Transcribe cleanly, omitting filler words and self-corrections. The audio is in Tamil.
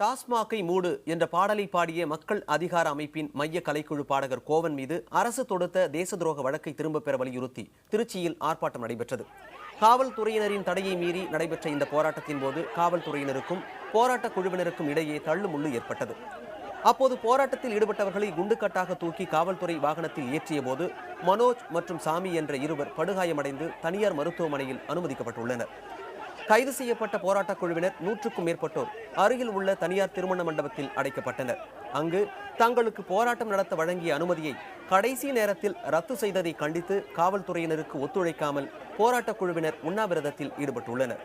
டாஸ்மாகை மூடு என்ற பாடலை பாடிய மக்கள் அதிகார அமைப்பின் மைய கலைக்குழு பாடகர் கோவன் மீது அரசு தொடுத்த தேச துரோக வழக்கை திரும்பப் பெற வலியுறுத்தி திருச்சியில் ஆர்ப்பாட்டம் நடைபெற்றது. காவல்துறையினரின் தடையை மீறி நடைபெற்ற இந்த போராட்டத்தின் போது காவல்துறையினருக்கும் போராட்ட குழுவினருக்கும் இடையே தள்ளுமுள்ளு ஏற்பட்டது. அப்போது போராட்டத்தில் ஈடுபட்டவர்களை குண்டுக்கட்டாக தூக்கி காவல்துறை வாகனத்தில் ஏற்றிய போது மனோஜ் மற்றும் சாமி என்ற இருவர் படுகாயமடைந்து தனியார் மருத்துவமனையில் அனுமதிக்கப்பட்டுள்ளனர். கைது செய்யப்பட்ட போராட்டக் குழுவினர் 100க்கும் மேற்பட்டோர் அருகில் உள்ள தனியார் திருமண மண்டபத்தில் அடைக்கப்பட்டனர். அங்கு தங்களுக்கு போராட்டம் நடத்த வழங்கிய அனுமதியை கடைசி நேரத்தில் ரத்து செய்ததை கண்டித்து காவல்துறையினருக்கு ஒத்துழைக்காமல் போராட்டக் குழுவினர் உண்ணாவிரதத்தில் ஈடுபட்டுள்ளனர்.